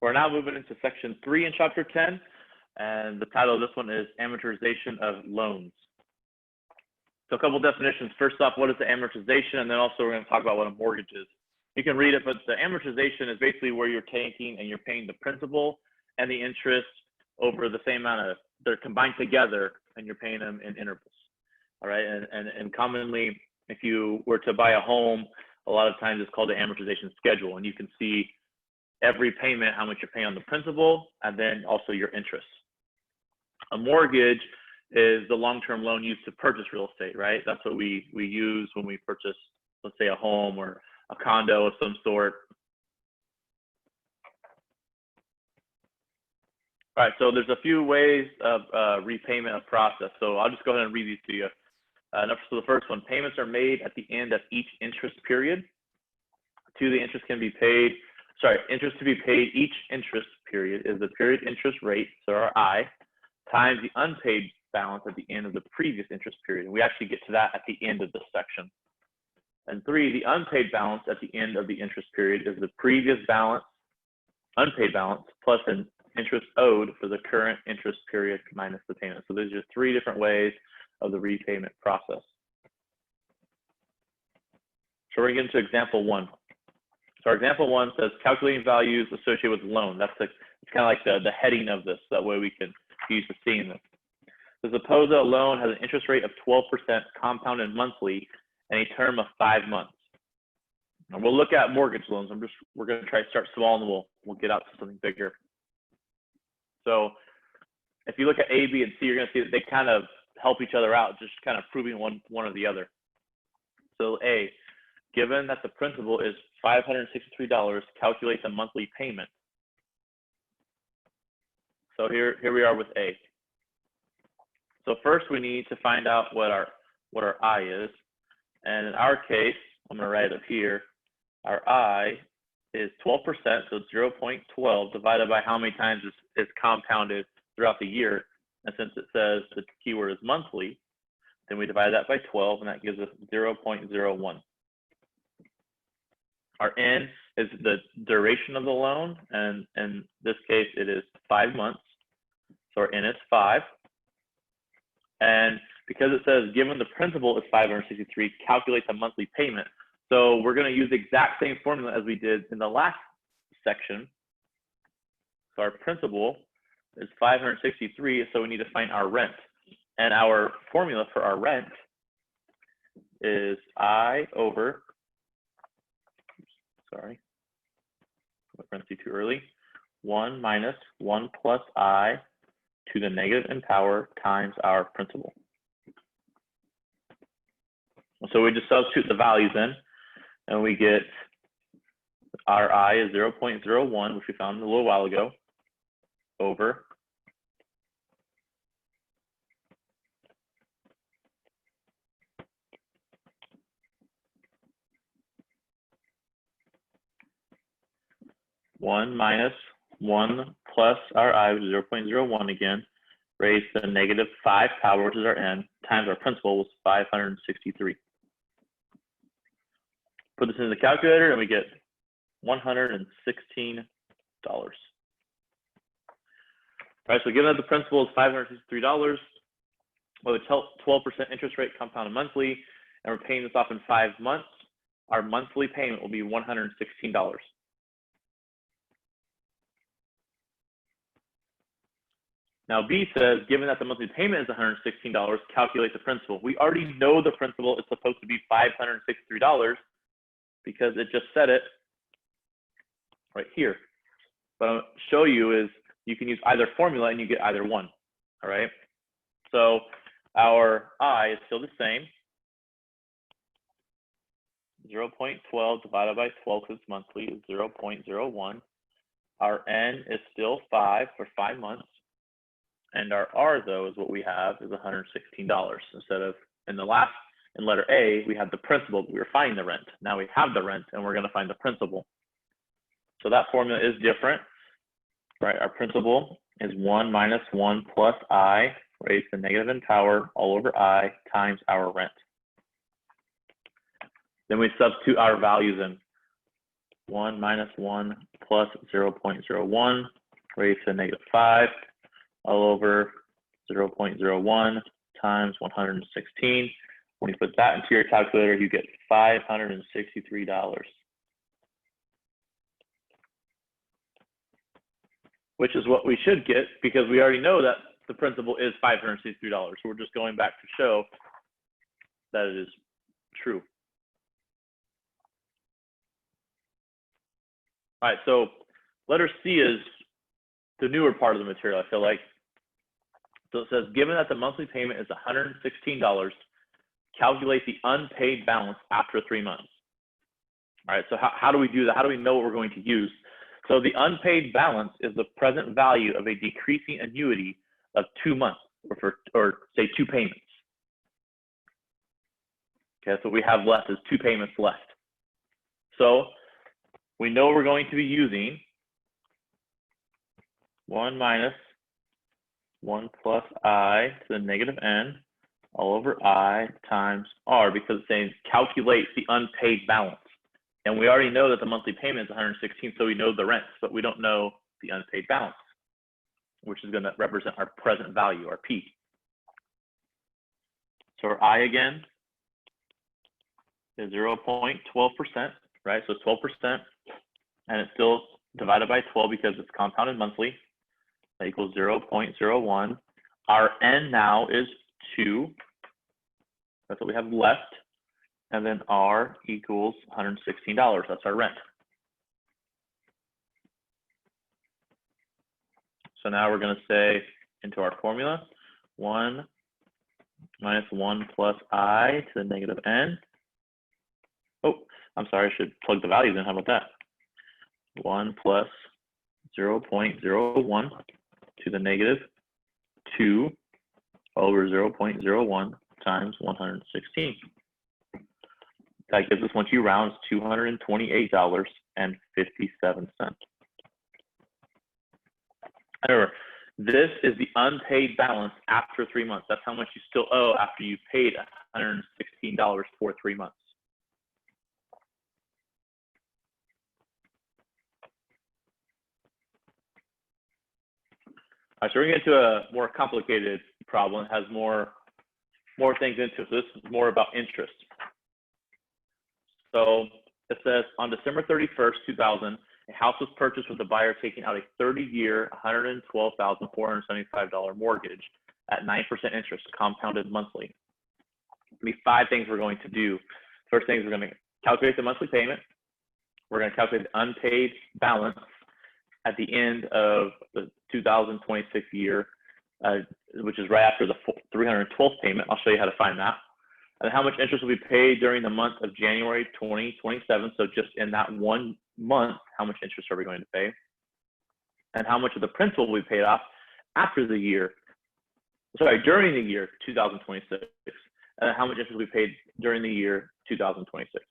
We're now moving into section 3 in chapter 10, and the title of this one is Amortization of Loans. So a couple definitions. First off, what is the amortization? And then also we're going to talk about what a mortgage is. You can read it, but the amortization is basically where you're taking and you're paying the principal and the interest over the same amount of, they're combined together and you're paying them in intervals. All right, and commonly, if you were to buy a home, a lot of times it's called the amortization schedule, and you can see every payment, how much you're paying on the principal, and then also your interest. A mortgage is the long-term loan used to purchase real estate, right? That's what we use when we purchase, let's say, a home or a condo of some sort. All right, so there's a few ways of repayment of process. So I'll just go ahead and read these to you. So the first one, payments are made at the end of each interest period. Two, the interest can be paid, interest to be paid each interest period is the period interest rate, so our I, times the unpaid balance at the end of the previous interest period. And we actually get to that at the end of this section. And three, the unpaid balance at the end of the interest period is the previous balance, unpaid balance, plus an interest owed for the current interest period minus the payment. So there's just three different ways of the repayment process. So we're going to get into example 1. So our example 1 says calculating values associated with loan. It's kind of like the heading of this. That way we can use to seeing this. So suppose that a loan has an interest rate of 12% compounded monthly and a term of 5 months. And we'll look at mortgage loans. We're going to try to start small and we'll get out to something bigger. So if you look at A, B, and C, you're going to see that they kind of help each other out, just kind of proving one or the other. So A, given that the principal is $563, calculate the monthly payment. So here we are with A. So first we need to find out what our I is. And in our case, I'm going to write it up here. Our I is 12%, so it's 0.12 divided by how many times it's compounded throughout the year. And since it says the keyword is monthly, then we divide that by 12, and that gives us 0.01. Our N is the duration of the loan, and in this case, it is 5 months. So our N is 5. And because it says given the principal is 563, calculate the monthly payment. So we're going to use the exact same formula as we did in the last section. So our principal is 563, so we need to find our rent. And our formula for our rent is I over, sorry, parentheses too early, 1 minus 1 plus I to the negative n power times our principal. So we just substitute the values in, and we get our I is 0.01, which we found a little while ago, over 1 minus 1 plus our I, which is 0.01 again, raised to the negative 5 power, which is our N, times our principal was 563. Put this in the calculator and we get $116. All right, so given that the principal is $563, with a 12% interest rate compounded monthly, and we're paying this off in 5 months, our monthly payment will be $116. Now B says, given that the monthly payment is $116, calculate the principal. We already know the principal is supposed to be $563 because it just said it right here. What I'll show you is you can use either formula and you get either one, all right? So our I is still the same, 0.12 divided by 12 because it's monthly is 0.01. Our N is still 5 for 5 months. And our R, though, is what we have is $116. Instead of in letter A, we had the principal, but we were finding the rent. Now we have the rent, and we're going to find the principal. So that formula is different, right? Our principal is 1 minus 1 plus I raised to negative n power all over I times our rent. Then we substitute our values in. 1 minus 1 plus 0.01 raised to the -5 all over 0.01 times 116. When you put that into your calculator, you get $563, which is what we should get because we already know that the principal is $563. So we're just going back to show that it is true. All right, so letter C is the newer part of the material, I feel like. So it says, given that the monthly payment is $116, calculate the unpaid balance after 3 months. All right, so how do we do that? How do we know what we're going to use? So the unpaid balance is the present value of a decreasing annuity of 2 months, or say 2 payments. Okay, so what we have left is 2 payments left. So we know we're going to be using 1 minus 1 plus I to the -n all over I times R, because it's saying calculate the unpaid balance. And we already know that the monthly payment is 116, so we know the rent, but we don't know the unpaid balance, which is going to represent our present value, our P. So our I again is 0.12%, right? So 12%, and it's still divided by 12 because it's compounded monthly. That equals 0.01. Our N now is 2. That's what we have left. And then R equals $116. That's our rent. So now we're going to say into our formula, 1 minus 1 plus I to the -n. Oh, I'm sorry, I should plug the values in. How about that? 1 plus 0.01 to the -2 over 0.01 times 116. That gives us, once you round, $228.57. Remember, this is the unpaid balance after 3 months. That's how much you still owe after you paid $116 for 3 months. All right, so we're going to get to a more complicated problem. It has more things into it. So this is more about interest. So it says, on December 31st, 2000, a house was purchased with the buyer taking out a 30-year, $112,475 mortgage at 9% interest, compounded monthly. There'll be 5 things we're going to do. First thing is we're going to calculate the monthly payment. We're going to calculate the unpaid balance at the end of the 2026 year, which is right after the 312th payment. I'll show you how to find that. And how much interest will be paid during the month of January 2027. So just in that 1 month, how much interest are we going to pay? And how much of the principal will be paid off after the year, during the year 2026. And how much interest will be paid during the year 2026.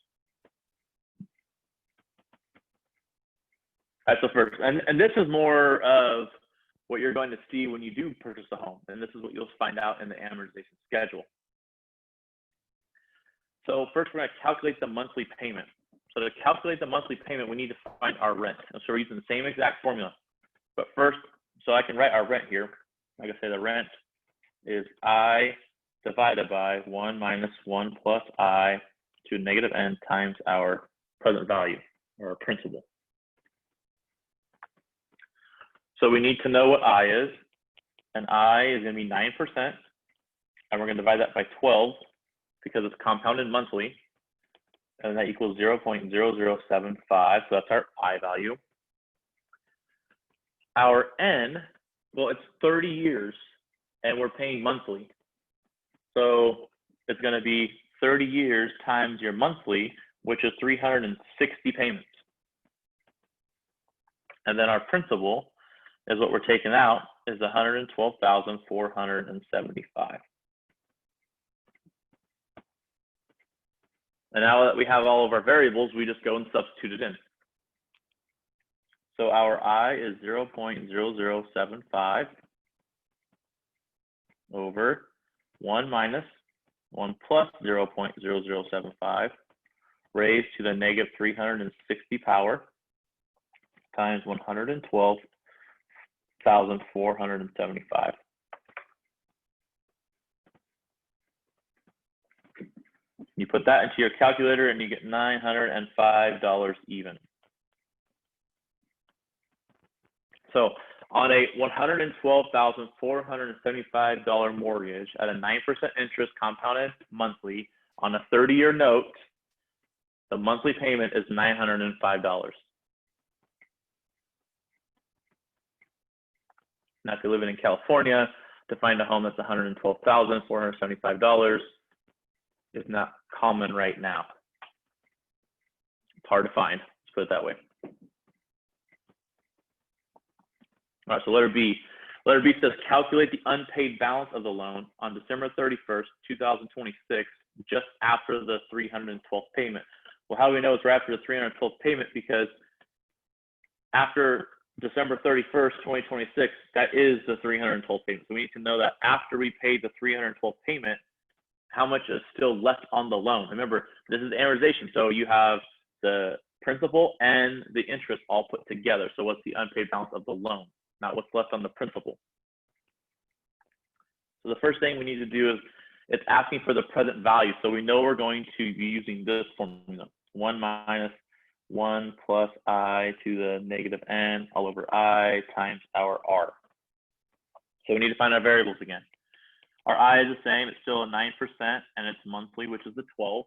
That's the first. And this is more of what you're going to see when you do purchase a home. And this is what you'll find out in the amortization schedule. So first, we're going to calculate the monthly payment. So to calculate the monthly payment, we need to find our rent. And so we're using the same exact formula. But first, so I can write our rent here. Like I say, the rent is I divided by 1 minus 1 plus I to -n times our present value, or our principal. So we need to know what I is. And I is going to be 9%. And we're going to divide that by 12 because it's compounded monthly. And that equals 0.0075. So that's our I value. Our N, well, it's 30 years and we're paying monthly. So it's going to be 30 years times your monthly, which is 360 payments. And then our principal is what we're taking out is 112,475. And now that we have all of our variables, we just go and substitute it in. So our I is 0.0075 over 1 minus 1 plus 0.0075 raised to the negative 360 power times 112,475. You put that into your calculator and you get $905 even. So on a $112,475 mortgage at a 9% interest compounded monthly on a 30-year note, the monthly payment is $905. Now, if you're living in California, to find a home that's $112,475 is not common right now. It's hard to find, let's put it that way. All right, so letter B. Letter B says calculate the unpaid balance of the loan on December 31st, 2026, just after the 312th payment. Well, how do we know it's right after the 312th payment? Because after December 31st, 2026, that is the 312th payment. So we need to know that after we paid the 312th payment, how much is still left on the loan. Remember, this is amortization. So you have the principal and the interest all put together. So what's the unpaid balance of the loan, not what's left on the principal. So the first thing we need to do is it's asking for the present value. So we know we're going to be using this formula, 1 minus 1 plus I to the negative n all over I times our R. So we need to find our variables again. Our I is the same, it's still a 9%, and it's monthly, which is the 12,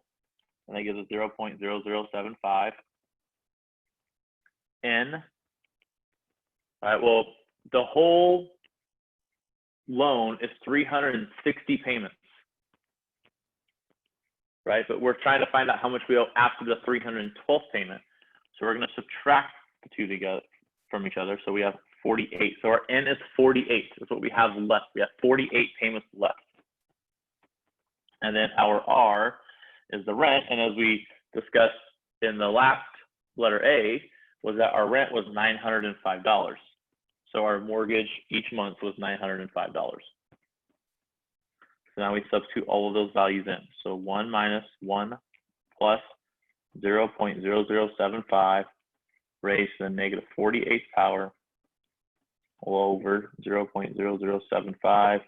and that gives us 0.0075. N, all right, well, the whole loan is 360 payments, right? But we're trying to find out how much we owe after the 312th payment. So we're going to subtract the two together from each other. So we have 48. So our N is 48. That's what we have left. We have 48 payments left. And then our R is the rent. And as we discussed in the last letter A, was that our rent was $905. So our mortgage each month was $905. So now we substitute all of those values in. So 1 minus 1 plus 0.0075 raised to the negative 48th power all over 0.0075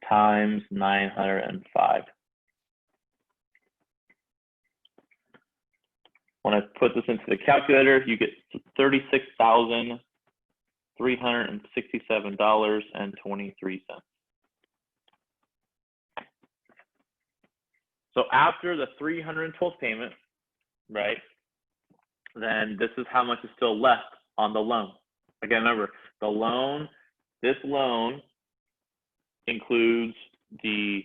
times 905. When I put this into the calculator, you get $36,367.23. So after the 312th payment, right, then this is how much is still left on the loan. Again, remember, the loan, this loan includes the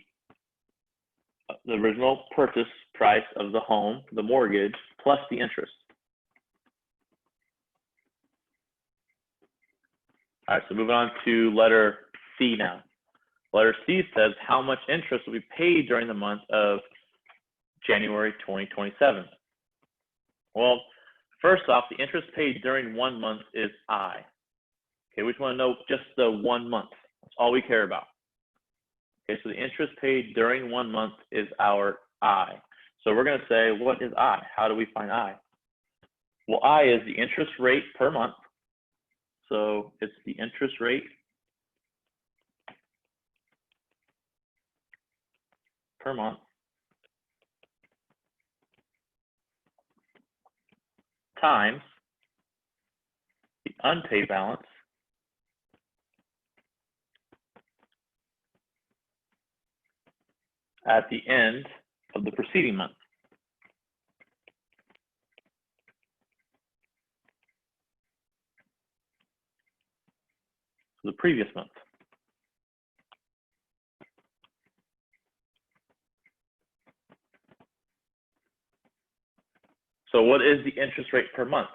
original purchase price of the home, the mortgage, plus the interest. All right, so moving on to letter C now. Letter C says how much interest will be paid during the month of January 2027. Well, first off, the interest paid during 1 month is I. Okay, we just want to know just the 1 month. That's all we care about. Okay, so the interest paid during 1 month is our I. So we're going to say, what is I? How do we find I? Well, I is the interest rate per month. So it's the interest rate per month times the unpaid balance at the end of the preceding month. The previous month. So what is the interest rate per month?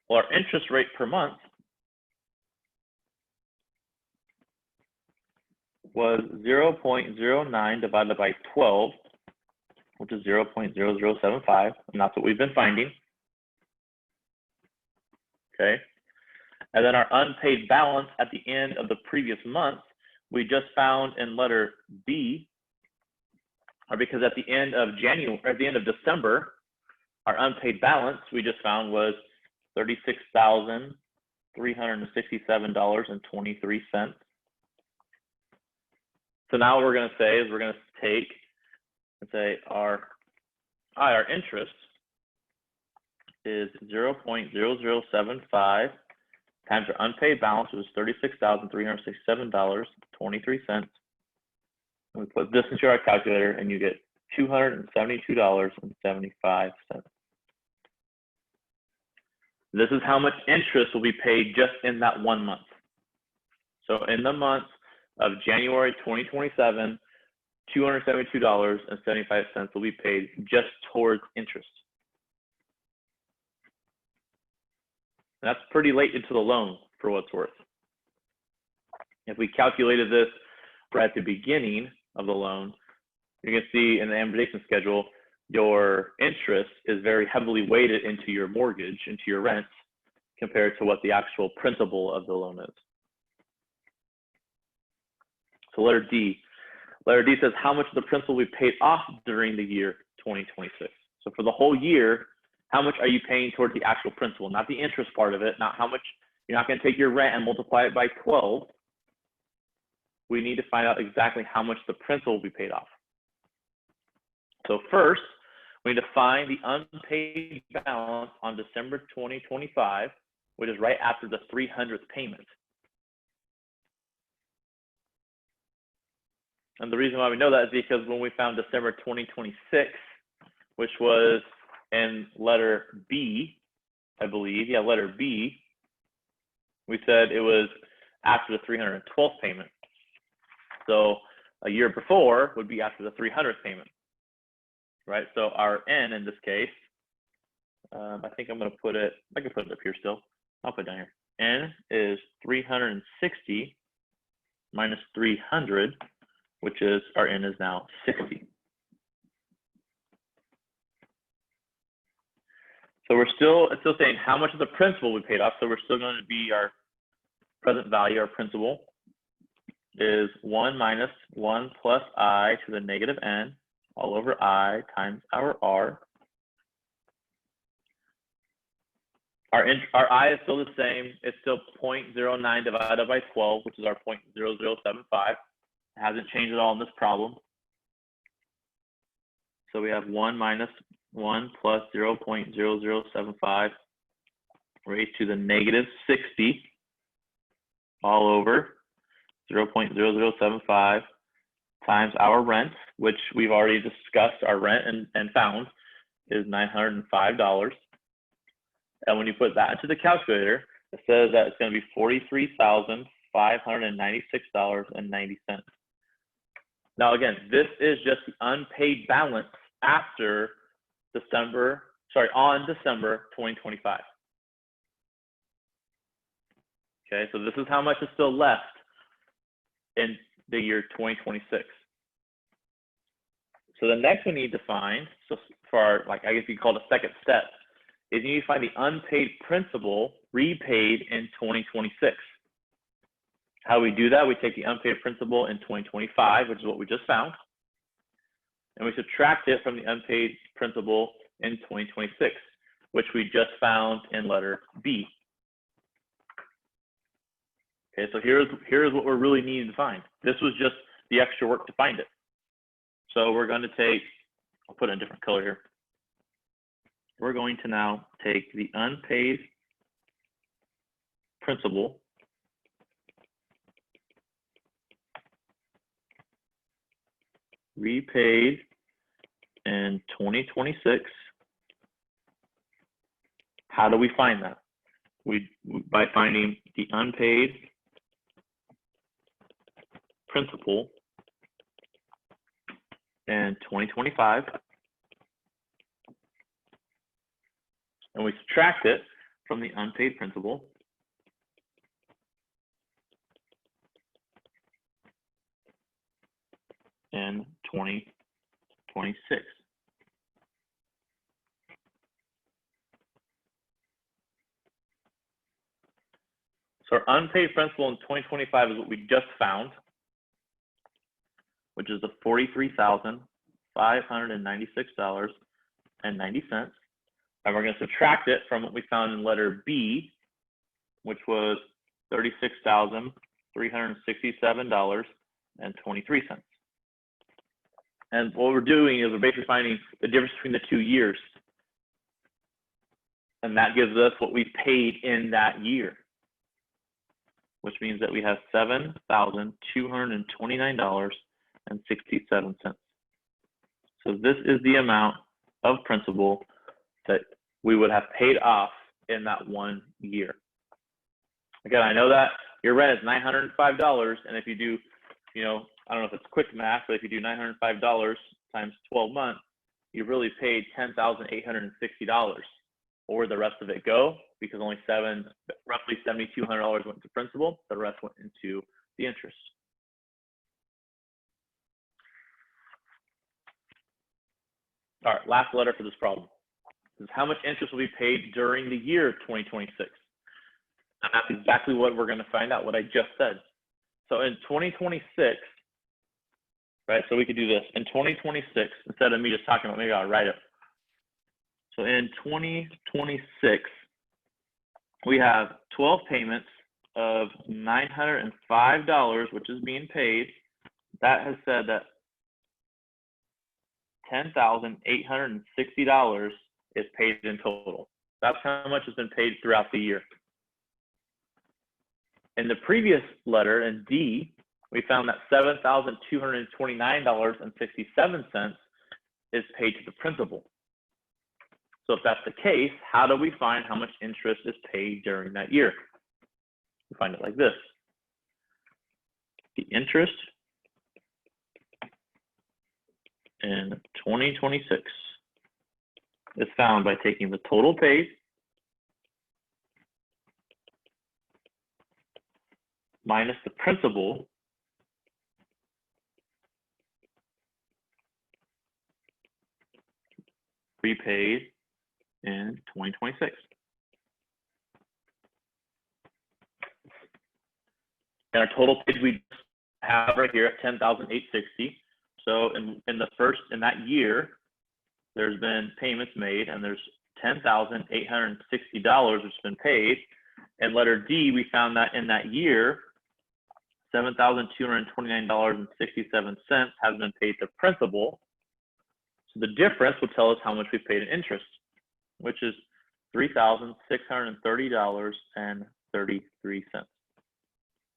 Well, our interest rate per month was 0.09 divided by 12, which is 0.0075, and that's what we've been finding. Okay. And then our unpaid balance at the end of the previous month, we just found in letter B, or because at the end of January, or at the end of December, Our unpaid balance we just found was $36,367.23. So now what we're going to say is we're going to take and say our interest is 0.0075 times our unpaid balance, which is $36,367.23. We put this into our calculator and you get $272.75. This is how much interest will be paid just in that 1 month. So in the month of January 2027, $272.75 will be paid just towards interest. And that's pretty late into the loan for what it's worth. If we calculated this right at the beginning of the loan, you can see in the amortization schedule, your interest is very heavily weighted into your mortgage, into your rent, compared to what the actual principal of the loan is. So letter D. Letter D says how much of the principal we paid off during the year 2026. So for the whole year, how much are you paying towards the actual principal, not the interest part of it, not how much, you're not going to take your rent and multiply it by 12. We need to find out exactly how much the principal will be paid off. So first, we need to find the unpaid balance on December 2025, which is right after the 300th payment. And the reason why we know that is because when we found December 2026, which was in letter B, I believe, yeah, letter B, we said it was after the 312th payment. So a year before would be after the 300th payment, right? So our N in this case, I think I'm going to put it, I can put it up here still. I'll put it down here. N is 360 minus 300, which is our N is now 60. So it's still saying how much of the principal we paid off. So we're still going to be our present value, our principal is 1 minus 1 plus I to the negative N all over I times our R. Our I is still the same. It's still 0.09 divided by 12, which is our 0.0075. It hasn't changed at all in this problem. So we have 1 minus 1 plus 0.0075 raised to the negative 60 all over 0.0075 times our rent, which we've already discussed. Our rent and found is $905. And when you put that into the calculator, it says that it's going to be $43,596.90. Now, again, this is just the unpaid balance after on December 2025. Okay, so this is how much is still left in the year 2026. So the next we need to find, so for our, like, I guess you call it a second step, is you need to find the unpaid principal repaid in 2026. How do we do that? We take the unpaid principal in 2025, which is what we just found, and we subtract it from the unpaid principal in 2026, which we just found in letter B. Okay, so here's what we're really needing to find. This was just the extra work to find it. So we're going to take, I'll put in a different color here. We're going to now take the unpaid principal repaid in 2026. How do we find that? By finding the unpaid principal in 2025, and we subtract it from the unpaid principal in 2026. So our unpaid principal in 2025 is what we just found, which is the $43,596.90. And we're going to subtract it from what we found in letter B, which was $36,367.23. And what we're doing is we're basically finding the difference between the 2 years. And that gives us what we paid in that year, which means that we have $7,229.67. So this is the amount of principal that we would have paid off in that 1 year. Again, I know that your rent is $905, and if you do, I don't know if it's quick math, but if you do $905 times 12 months, you really paid $10,860. Or where the rest of it go? Because only roughly $7,200 went to principal, the rest went into the interest. All right, last letter for this problem. This is how much interest will be paid during the year 2026. And that's exactly what we're going to find out, what I just said. So in 2026, right, so we could do this. In 2026, instead of me just talking about, maybe I'll write it. So in 2026, we have 12 payments of $905, which is being paid. That has said that $10,860 is paid in total. That's how much has been paid throughout the year. In the previous letter, in D, we found that $7,229.67 is paid to the principal. So if that's the case, how do we find how much interest is paid during that year? We find it like this. The interest in 2026 is found by taking the total paid minus the principal prepaid in 2026. And our total paid we have right here at $10,860. So in that year, there's been payments made, and there's $10,860 which has been paid. And letter D, we found that in that year, $7,229.67 has been paid to principal. So the difference will tell us how much we paid in interest, which is $3,630.33.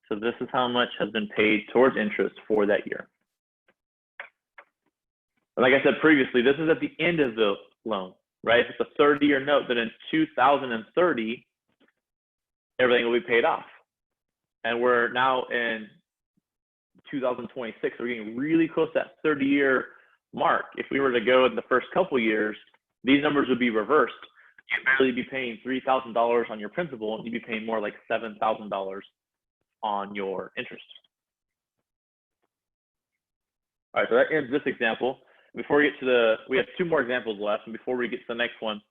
So this is how much has been paid towards interest for that year. And like I said previously, this is at the end of the loan, right? If it's a 30-year note, then in 2030, everything will be paid off. And we're now in 2026, so we're getting really close to that 30-year mark. If we were to go in the first couple years, these numbers would be reversed. You'd barely be paying $3,000 on your principal, and you'd be paying more like $7,000 on your interest. All right, so that ends this example. Before we get to we have 2 more examples left, and before we get to the next one,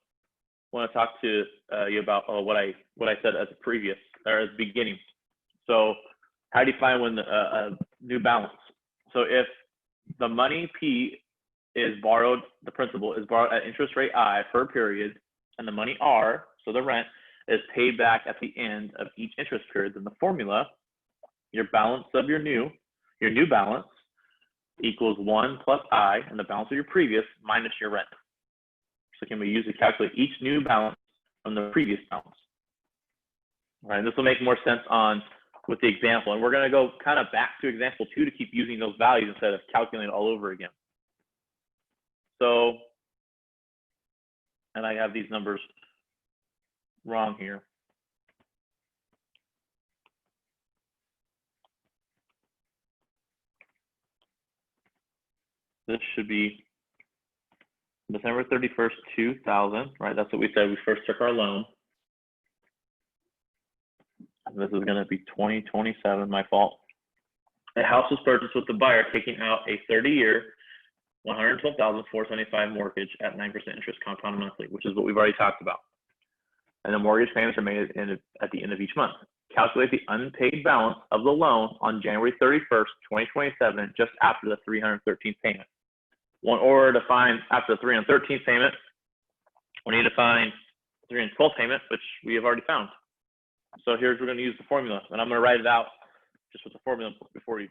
I want to talk to you about what I said as a beginning. So how do you find when a new balance? So if the money P is borrowed, the principal is borrowed at interest rate I for a period, and the money R, so the rent, is paid back at the end of each interest period, then the formula, your balance of your new balance equals 1 plus I, and the balance of your previous minus your rent. So can we use to calculate each new balance from the previous balance? All right, and this will make more sense with the example, and we're going to go kind of back to example 2 to keep using those values instead of calculating all over again. So, and I have these numbers wrong here. This should be December 31st, 2000, right? That's what we said we first took our loan. And this is going to be 2027, my fault. A house was purchased with the buyer taking out a 30-year, $112,475 mortgage at 9% interest compounded monthly, which is what we've already talked about. And the mortgage payments are made at the end of each month. Calculate the unpaid balance of the loan on January 31st, 2027, just after the 313th payment. In order to find after the 313th payment, We need to find 3/12 payment, which we have already found. So here's, we're going to use the formula, and I'm going to write it out just with the formula before you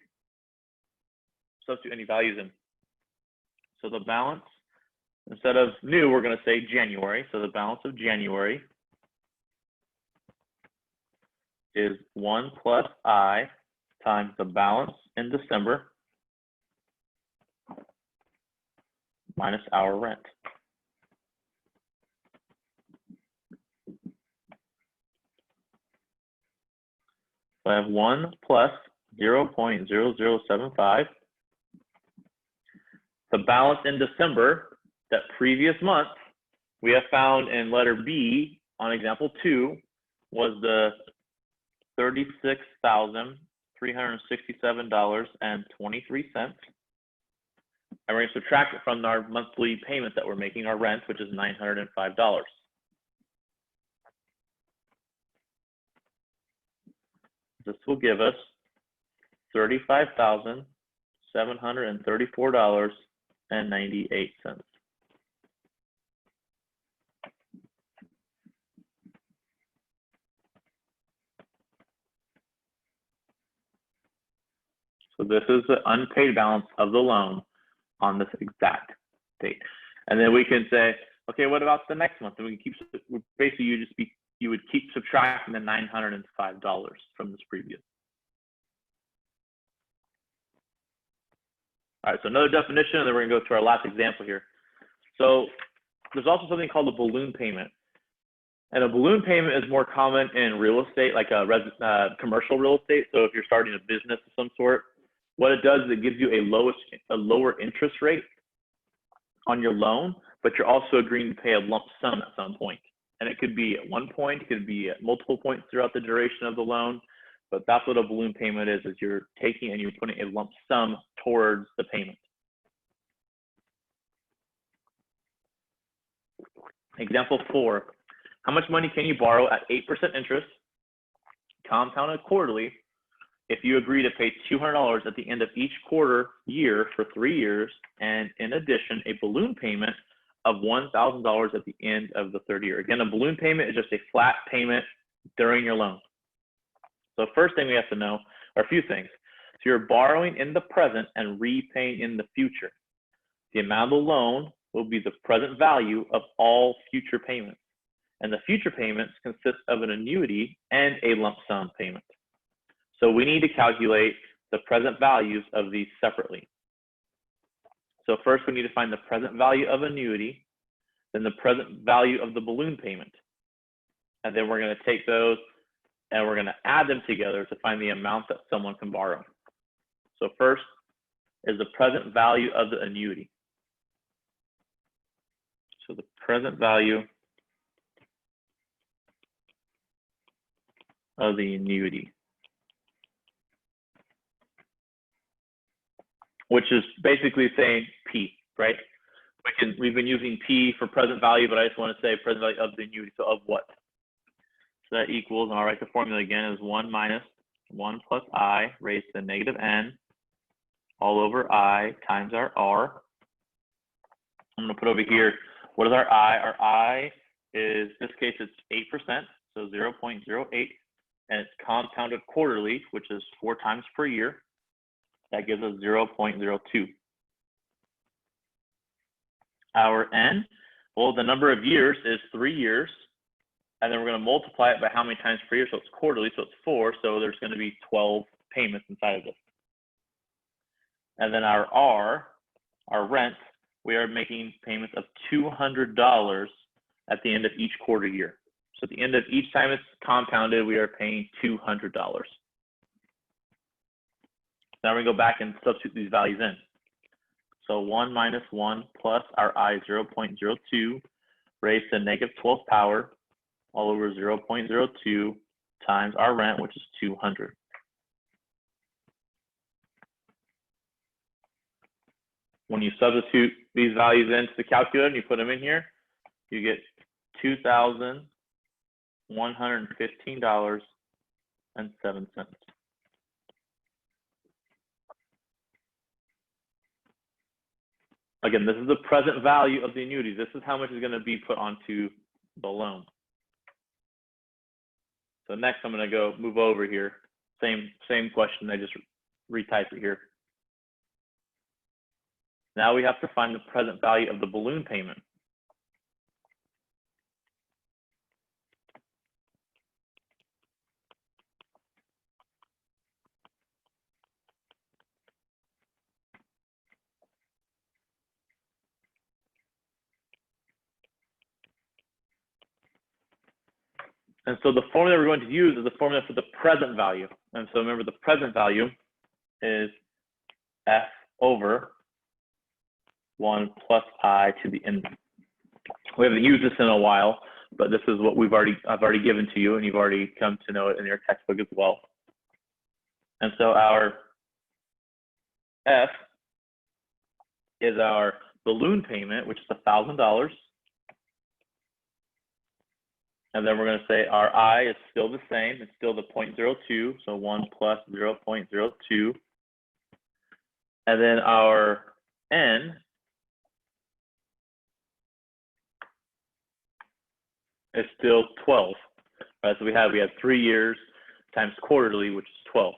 substitute any values in. So the balance, instead of new, we're going to say January. So the balance of January is 1 plus I times the balance in December minus our rent. So I have 1 plus 0.0075. The balance in December, that previous month, we have found in letter B on example 2 was the $36,367.23. And we're going to subtract it from our monthly payment that we're making, our rent, which is $905. This will give us $35,734.98. So this is the unpaid balance of the loan on this exact date. And then we can say, okay, what about the next month? And we can keep, basically you would keep subtracting the $905 from this previous. All right, so another definition, and then we're gonna go to our last example here. So there's also something called a balloon payment. And a balloon payment is more common in real estate, like commercial real estate. So if you're starting a business of some sort, what it does is it gives you a lower interest rate on your loan, but you're also agreeing to pay a lump sum at some point. And it could be at one point, it could be at multiple points throughout the duration of the loan. But that's what a balloon payment is you're taking and you're putting a lump sum towards the payment. Example 4, how much money can you borrow at 8% interest, compounded quarterly, if you agree to pay $200 at the end of each quarter year for 3 years, and in addition, a balloon payment of $1,000 at the end of the third year? Again, a balloon payment is just a flat payment during your loan. So first thing we have to know are a few things. So you're borrowing in the present and repaying in the future. The amount of the loan will be the present value of all future payments. And the future payments consist of an annuity and a lump sum payment. So we need to calculate the present values of these separately. So first we need to find the present value of annuity, then the present value of the balloon payment. And then we're going to take those and we're going to add them together to find the amount that someone can borrow. So first is the present value of the annuity. So the present value of the annuity, which is basically saying P, right? We've been using P for present value, but I just want to say present value of the annuity, so of what? So that equals, and I'll write the formula again, is 1 minus 1 plus I raised to the negative n all over I times our R. I'm going to put over here, what is our I? Our I is, in this case, it's 8%, so 0.08, and it's compounded quarterly, which is 4 times per year. That gives us 0.02. Our n, well, the number of years is 3 years, and then we're going to multiply it by how many times per year, so it's quarterly, so it's 4, so there's going to be 12 payments inside of this. And then our R, our rent, we are making payments of $200 at the end of each quarter year. So at the end of each time it's compounded, we are paying $200. Now we're going to go back and substitute these values in. So 1 minus 1 plus our I, 0.02, raised to negative 12th power, all over 0.02 times our rent, which is 200. When you substitute these values into the calculator and you put them in here, you get $2,115.07. again, this is the present value of the annuity. This is how much is going to be put onto the loan. So next, I'm going to move over here. Same question. I just retyped it here. Now we have to find the present value of the balloon payment. And so the formula we're going to use is the formula for the present value. And so remember, the present value is F over 1 plus I to the n. We haven't used this in a while, but this is what I've already given to you, and you've already come to know it in your textbook as well. And so our F is our balloon payment, which is $1,000. And then we're going to say our I is still the same. It's still the 0.02, so 1 plus 0.02. And then our N is still 12. Right, so we have 3 years times quarterly, which is 12.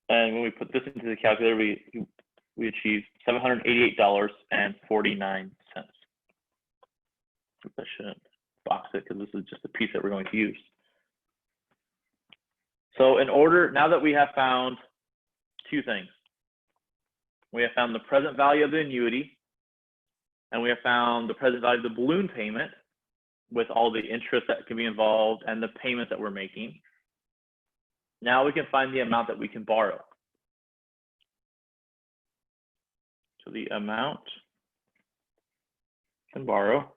And when we put this into the calculator, we achieve $788.49. I shouldn't box it because this is just a piece that we're going to use. So now that we have found two things, we have found the present value of the annuity, and we have found the present value of the balloon payment with all the interest that can be involved and the payments that we're making. Now we can find the amount that we can borrow. So the amount we can borrow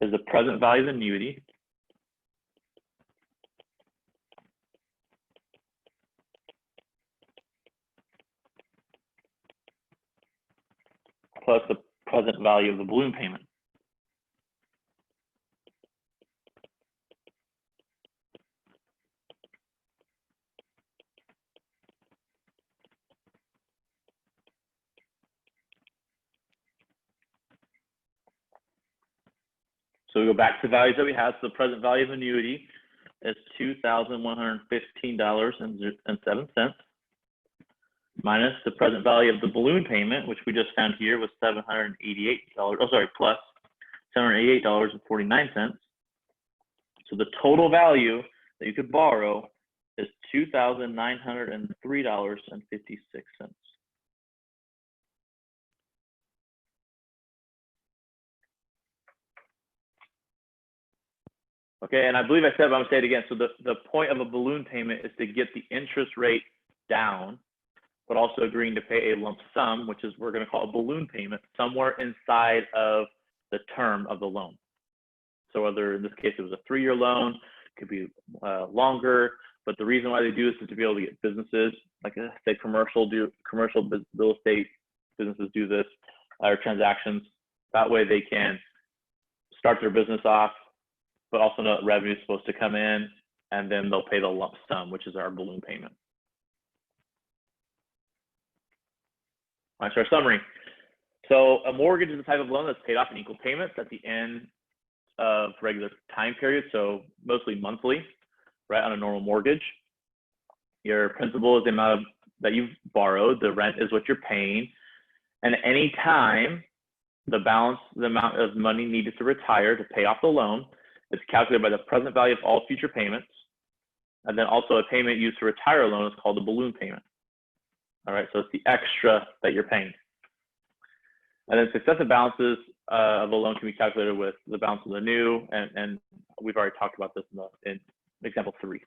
is the present value of the annuity plus the present value of the balloon payment. So we go back to the values that we have. So the present value of annuity is $2,115.07 minus the present value of the balloon payment, which we just found here was plus $788.49. So the total value that you could borrow is $2,903.56. Okay, and I believe I said, but I'm gonna say it again. So the point of a balloon payment is to get the interest rate down, but also agreeing to pay a lump sum, which is we're gonna call a balloon payment, somewhere inside of the term of the loan. So whether in this case it was a 3-year loan, it could be longer, but the reason why they do this is to be able to get businesses, like say commercial real estate businesses do this, or transactions. That way they can start their business off, but also know that revenue is supposed to come in, and then they'll pay the lump sum, which is our balloon payment. All right, so our summary. So a mortgage is a type of loan that's paid off in equal payments at the end of regular time period, so mostly monthly, right, on a normal mortgage. Your principal is the amount that you've borrowed, the rent is what you're paying, and any time the amount of money needed to retire to pay off the loan, it's calculated by the present value of all future payments. And then also a payment used to retire a loan is called the balloon payment. All right, so it's the extra that you're paying. And then successive balances of a loan can be calculated with the balance of the new, and we've already talked about this in example 3.